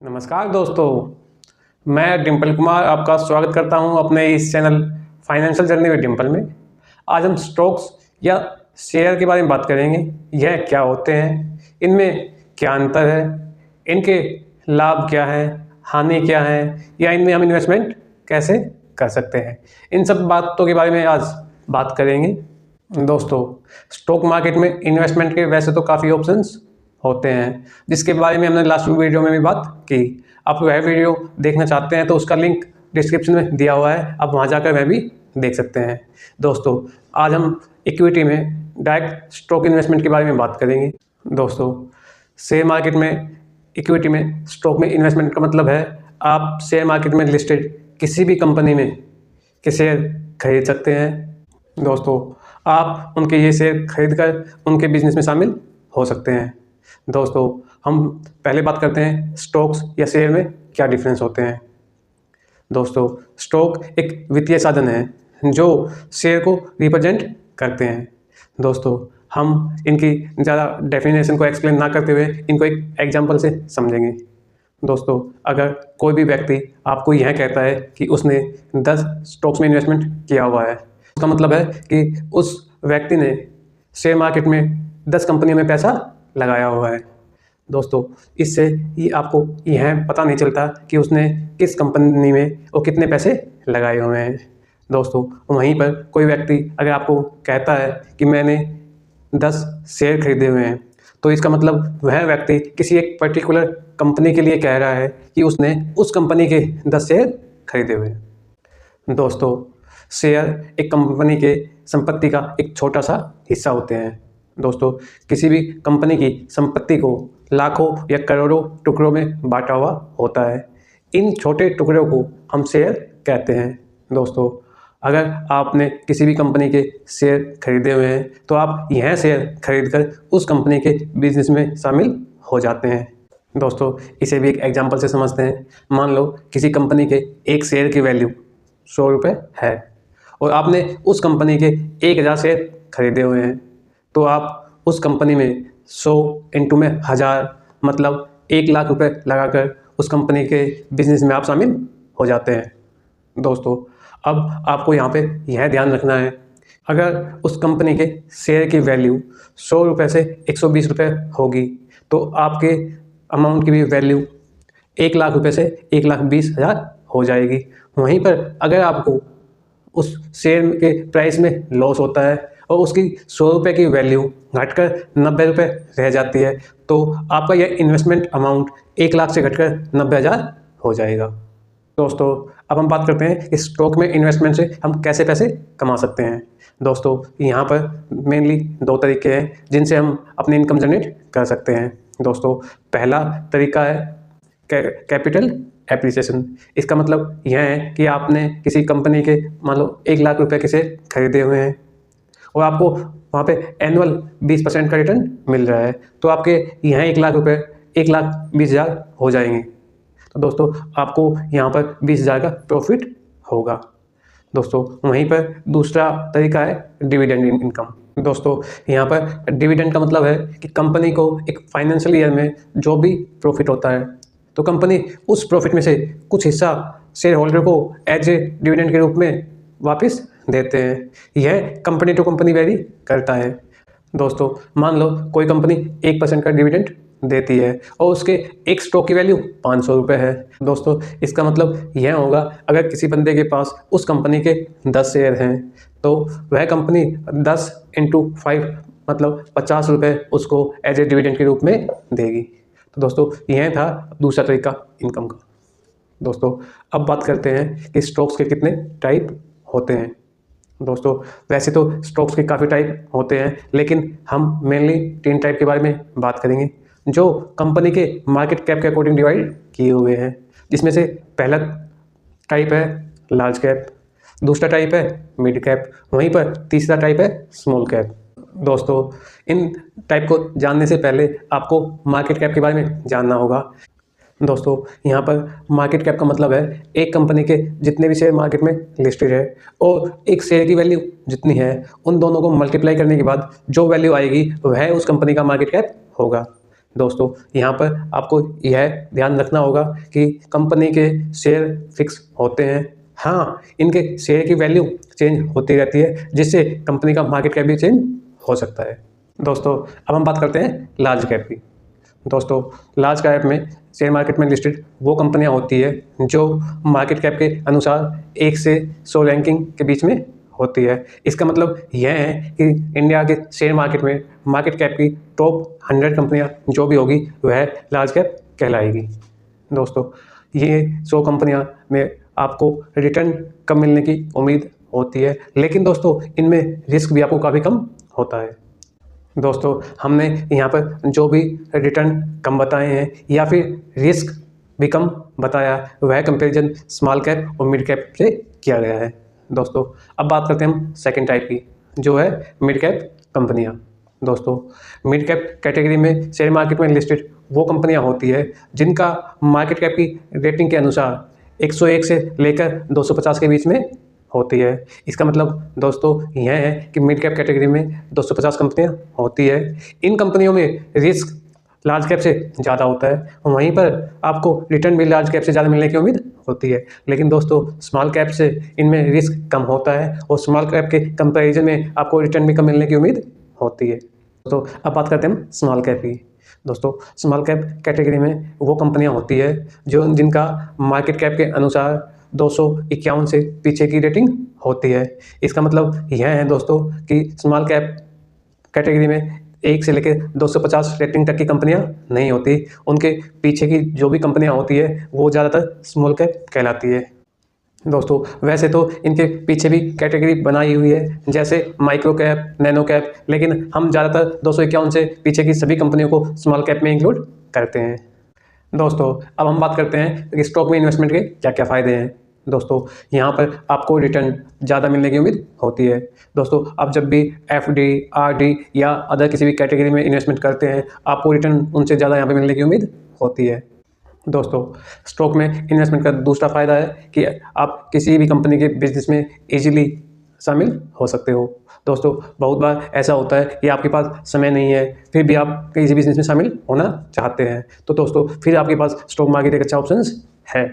नमस्कार दोस्तों, मैं डिम्पल कुमार आपका स्वागत करता हूं अपने इस channel financial journey with Dimple में। आज हम स्टॉक्स या शेयर के बारे में बात करेंगे। यह क्या होते हैं, इनमें क्या अंतर है, इनके लाभ क्या हैं, हानि क्या है, या इनमें हम इन्वेस्टमेंट कैसे कर सकते हैं, इन सब बातों के बारे में आज बात करेंगे। दोस्तों, स्टॉक मार्केट में इन्वेस्टमेंट के वैसे तो काफ़ी ऑप्शंस होते हैं, जिसके बारे में हमने लास्ट वीडियो में भी बात की। आप वह वीडियो देखना चाहते हैं तो उसका लिंक डिस्क्रिप्शन में दिया हुआ है, आप वहां जाकर वह भी देख सकते हैं। दोस्तों, आज हम इक्विटी में डायरेक्ट स्टॉक इन्वेस्टमेंट के बारे में बात करेंगे। दोस्तों, शेयर मार्केट में इक्विटी में स्टॉक में इन्वेस्टमेंट का मतलब है आप शेयर मार्केट में लिस्टेड किसी भी कंपनी में के शेयर खरीद सकते हैं। दोस्तों, आप उनके ये शेयर खरीद कर उनके बिजनेस में शामिल हो सकते हैं। दोस्तों, हम पहले बात करते हैं स्टॉक्स या शेयर में क्या डिफरेंस होते हैं। दोस्तों, स्टॉक एक वित्तीय साधन है जो शेयर को रिप्रेजेंट करते हैं। दोस्तों, हम इनकी ज़्यादा डेफिनेशन को एक्सप्लेन ना करते हुए इनको एक एग्जांपल से समझेंगे। दोस्तों, अगर कोई भी व्यक्ति आपको यह कहता है कि उसने 10 स्टॉक्स में इन्वेस्टमेंट किया हुआ है, उसका मतलब है कि उस व्यक्ति ने शेयर मार्केट में 10 कंपनियों में पैसा लगाया हुआ है। दोस्तों, इससे ये आपको यह पता नहीं चलता कि उसने किस कंपनी में और कितने पैसे लगाए हुए हैं। दोस्तों, वहीं पर कोई व्यक्ति अगर आपको कहता है कि मैंने 10 शेयर खरीदे हुए हैं, तो इसका मतलब वह व्यक्ति किसी एक पर्टिकुलर कंपनी के लिए कह रहा है कि उसने उस कंपनी के 10 शेयर खरीदे हुए हैं। दोस्तों, शेयर एक कंपनी के संपत्ति का एक छोटा सा हिस्सा होते हैं। दोस्तों, किसी भी कंपनी की संपत्ति को लाखों या करोड़ों टुकड़ों में बांटा हुआ होता है। इन छोटे टुकड़ों को हम शेयर कहते हैं। दोस्तों, अगर आपने किसी भी कंपनी के शेयर खरीदे हुए हैं तो आप यह शेयर खरीदकर उस कंपनी के बिजनेस में शामिल हो जाते हैं। दोस्तों, इसे भी एक एग्जांपल से समझते हैं। मान लो किसी कंपनी के एक शेयर की वैल्यू 100 रुपये है और आपने उस कंपनी के 1000 शेयर खरीदे हुए हैं, तो आप उस कंपनी में 100 इंटू में 1000 मतलब 1 लाख रुपए लगाकर उस कंपनी के बिजनेस में आप शामिल हो जाते हैं। दोस्तों, अब आपको यहाँ पे यह ध्यान रखना है, अगर उस कंपनी के शेयर की वैल्यू 100 रुपये से 120 रुपये होगी तो आपके अमाउंट की भी वैल्यू 1 लाख रुपये से 1,20,000 हो जाएगी। वहीं पर अगर आपको उस शेयर के प्राइस में लॉस होता है और उसकी 100 रुपये की वैल्यू घटकर 90 रुपये रह जाती है, तो आपका यह इन्वेस्टमेंट अमाउंट 1 लाख से घटकर 90,000 हो जाएगा। दोस्तों, अब हम बात करते हैं कि स्टॉक में इन्वेस्टमेंट से हम कैसे पैसे कमा सकते हैं। दोस्तों, यहाँ पर मेनली 2 तरीके हैं जिनसे हम अपनी इनकम जनरेट कर सकते हैं। दोस्तों, पहला तरीका है कैपिटल एप्रिसिएशन। इसका मतलब यह है कि आपने किसी कंपनी के मान लो 1 लाख रुपये के शेयर खरीदे हुए हैं और आपको वहाँ पे एनुअल 20% का रिटर्न मिल रहा है, तो आपके यहाँ 1 लाख रुपये 1,20,000 हो जाएंगे। तो दोस्तों, आपको यहाँ पर 20,000 का प्रॉफिट होगा। दोस्तों, वहीं पर दूसरा तरीका है डिविडेंड इनकम। दोस्तों, यहाँ पर डिविडेंड का मतलब है कि कंपनी को एक फाइनेंशियल ईयर में जो भी प्रॉफिट होता है, तो कंपनी उस प्रॉफिट में से कुछ हिस्सा शेयर होल्डर को एज ए डिविडेंड के रूप में वापस देते हैं। यह कंपनी टू कंपनी वेरी करता है। दोस्तों, मान लो कोई कंपनी 1% का डिविडेंड देती है और उसके एक स्टॉक की वैल्यू 500 रुपये है। दोस्तों, इसका मतलब यह होगा अगर किसी बंदे के पास उस कंपनी के 10 शेयर हैं तो वह कंपनी 10 इंटू 5 मतलब 50 रुपये उसको एज ए डिविडेंड के रूप में देगी। तो दोस्तों, यह था दूसरा तरीका इनकम का। दोस्तों, अब बात करते हैं कि स्टॉक्स के कितने टाइप होते हैं। दोस्तों, वैसे तो स्टॉक्स के काफ़ी टाइप होते हैं, लेकिन हम मेनली 3 टाइप के बारे में बात करेंगे जो कंपनी के मार्केट कैप के अकॉर्डिंग डिवाइड किए हुए हैं। जिसमें से पहला टाइप है लार्ज कैप, दूसरा टाइप है मिड कैप, वहीं पर तीसरा टाइप है स्मॉल कैप। दोस्तों, इन टाइप को जानने से पहले आपको मार्केट कैप के बारे में जानना होगा। दोस्तों, यहाँ पर मार्केट कैप का मतलब है एक कंपनी के जितने भी शेयर मार्केट में लिस्टेड है और एक शेयर की वैल्यू जितनी है, उन दोनों को मल्टीप्लाई करने के बाद जो वैल्यू आएगी वह उस कंपनी का मार्केट कैप होगा। दोस्तों यहाँ पर आपको यह ध्यान रखना होगा कि कंपनी के शेयर फिक्स होते हैं। हाँ, इनके शेयर की वैल्यू चेंज होती रहती है, जिससे कंपनी का मार्केट कैप भी चेंज हो सकता है। दोस्तों अब हम बात करते हैं लार्ज कैप की। दोस्तों लार्ज कैप में शेयर मार्केट में लिस्टेड वो कंपनियां होती है जो मार्केट कैप के अनुसार 1 से 100 रैंकिंग के बीच में होती है। इसका मतलब यह है कि इंडिया के शेयर मार्केट में मार्केट कैप की टॉप 100 कंपनियां जो भी होगी वह लार्ज कैप कहलाएगी। दोस्तों ये 100 कंपनियां में आपको रिटर्न कम मिलने की उम्मीद होती है, लेकिन दोस्तों इनमें रिस्क भी आपको काफ़ी कम होता है। दोस्तों हमने यहाँ पर जो भी रिटर्न कम बताए हैं या फिर रिस्क भी कम बताया वह कंपैरिजन स्मॉल कैप और मिड कैप से किया गया है। दोस्तों अब बात करते हैं हम सेकंड टाइप की, जो है मिड कैप कंपनियाँ। दोस्तों मिड कैप कैटेगरी में शेयर मार्केट में लिस्टेड वो कंपनियाँ होती है जिनका मार्केट कैप की रेटिंग के अनुसार 101 से लेकर 250 के बीच में होती है। इसका मतलब दोस्तों यह है कि मिड कैप कैटेगरी में 250 कंपनियां होती है। इन कंपनियों में रिस्क लार्ज कैप से ज़्यादा होता है, वहीं पर आपको रिटर्न भी लार्ज कैप से ज़्यादा मिलने की उम्मीद होती है। लेकिन दोस्तों स्मॉल कैप से इनमें रिस्क कम होता है और स्मॉल कैप के कंपैरिजन में आपको रिटर्न भी कम मिलने की उम्मीद होती है। तो अब बात करते हैं स्मॉल कैप की। दोस्तों स्मॉल कैप कैटेगरी में वो कंपनियां होती है जिनका मार्केट कैप के अनुसार 251 से पीछे की रेटिंग होती है। इसका मतलब यह है दोस्तों कि स्मॉल कैप कैटेगरी में 1 से लेकर 250 रेटिंग तक की कंपनियां नहीं होती, उनके पीछे की जो भी कंपनियां होती है वो ज़्यादातर स्मॉल कैप कहलाती है। दोस्तों वैसे तो इनके पीछे भी कैटेगरी बनाई हुई है, जैसे माइक्रो कैप, नैनो कैप, लेकिन हम ज़्यादातर 251 से पीछे की सभी कंपनियों को स्मॉल कैप में इंक्लूड करते हैं। दोस्तों अब हम बात करते हैं कि स्टॉक में इन्वेस्टमेंट के क्या क्या फ़ायदे हैं। दोस्तों यहाँ पर आपको रिटर्न ज़्यादा मिलने की उम्मीद होती है। दोस्तों आप जब भी FD, RD या अदर किसी भी कैटेगरी में इन्वेस्टमेंट करते हैं आपको रिटर्न उनसे ज़्यादा यहाँ पे मिलने की उम्मीद होती है। दोस्तों स्टॉक में इन्वेस्टमेंट का दूसरा फ़ायदा है कि आप किसी भी कंपनी के बिजनेस में ईजिली शामिल हो सकते हो। दोस्तों बहुत बार ऐसा होता है कि आपके पास समय नहीं है, फिर भी आप किसी बिजनेस में शामिल होना चाहते हैं, तो दोस्तों फिर आपके पास स्टॉक मार्केट एक अच्छा ऑप्शन है।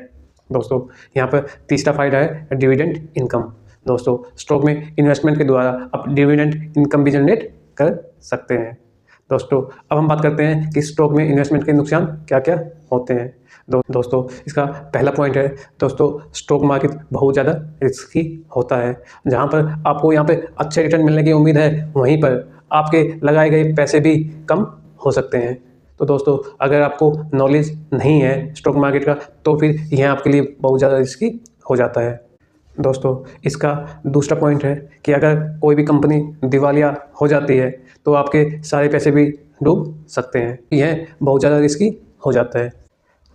दोस्तों यहाँ पर तीसरा फ़ायदा है डिविडेंड इनकम। दोस्तों स्टॉक में इन्वेस्टमेंट के द्वारा आप डिविडेंड इनकम भी जनरेट कर सकते हैं। दोस्तों अब हम बात करते हैं कि स्टॉक में इन्वेस्टमेंट के नुकसान क्या क्या होते हैं। दोस्तों इसका पहला पॉइंट है दोस्तों स्टॉक मार्केट बहुत ज़्यादा रिस्की होता है। जहां पर आपको यहाँ पे अच्छे रिटर्न मिलने की उम्मीद है, वहीं पर आपके लगाए गए पैसे भी कम हो सकते हैं। तो दोस्तों अगर आपको नॉलेज नहीं है स्टॉक मार्केट का तो फिर यह आपके लिए बहुत ज़्यादा रिस्की हो जाता है। दोस्तों इसका दूसरा पॉइंट है कि अगर कोई भी कंपनी दिवालिया हो जाती है तो आपके सारे पैसे भी डूब सकते हैं, यह बहुत ज़्यादा रिस्की हो जाता है।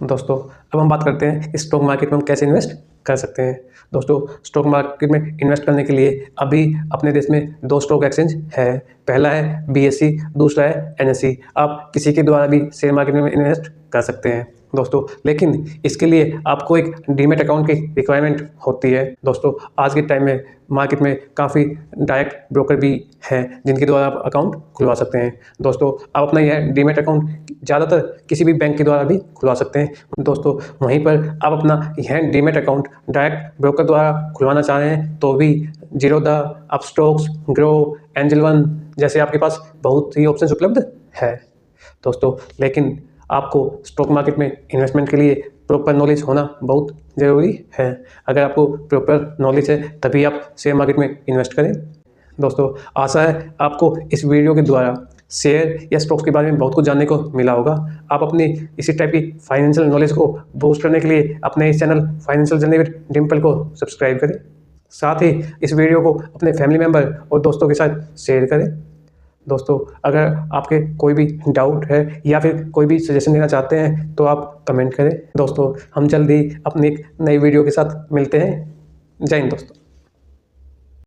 दोस्तों अब हम बात करते हैं स्टॉक मार्केट में हम कैसे इन्वेस्ट कर सकते हैं। दोस्तों स्टॉक मार्केट में इन्वेस्ट करने के लिए अभी अपने देश में 2 स्टॉक एक्सचेंज है। पहला है BSE, दूसरा है NSE। आप किसी के द्वारा भी शेयर मार्केट में इन्वेस्ट कर सकते हैं दोस्तों, लेकिन इसके लिए आपको एक डीमेट अकाउंट की रिक्वायरमेंट होती है। दोस्तों आज के टाइम में मार्केट में काफ़ी डायरेक्ट ब्रोकर भी हैं जिनके द्वारा आप अकाउंट खुलवा सकते हैं। दोस्तों आप अपना यह डीमेट अकाउंट ज़्यादातर किसी भी बैंक के द्वारा भी खुलवा सकते हैं। दोस्तों वहीं पर आप अपना यह डीमेट अकाउंट डायरेक्ट ब्रोकर द्वारा खुलवाना चाह रहे हैं तो भी Zerodha, Upstox, grow, angel one जैसे आपके पास बहुत ही ऑप्शन उपलब्ध है दोस्तों, लेकिन आपको स्टॉक मार्केट में इन्वेस्टमेंट के लिए प्रॉपर नॉलेज होना बहुत ज़रूरी है। अगर आपको प्रॉपर नॉलेज है तभी आप शेयर मार्केट में इन्वेस्ट करें। दोस्तों आशा है आपको इस वीडियो के द्वारा शेयर या स्टॉक्स के बारे में बहुत कुछ जानने को मिला होगा। आप अपनी इसी टाइप की फाइनेंशियल नॉलेज को बूस्ट करने के लिए अपने इस channel financial journey with Dimple को सब्सक्राइब करें। साथ ही इस वीडियो को अपने फैमिली मेम्बर और दोस्तों के साथ शेयर करें। दोस्तों अगर आपके कोई भी डाउट है या फिर कोई भी सजेशन देना चाहते हैं तो आप कमेंट करें। दोस्तों हम जल्दी अपनी एक नई वीडियो के साथ मिलते हैं। जय हिंद दोस्तों।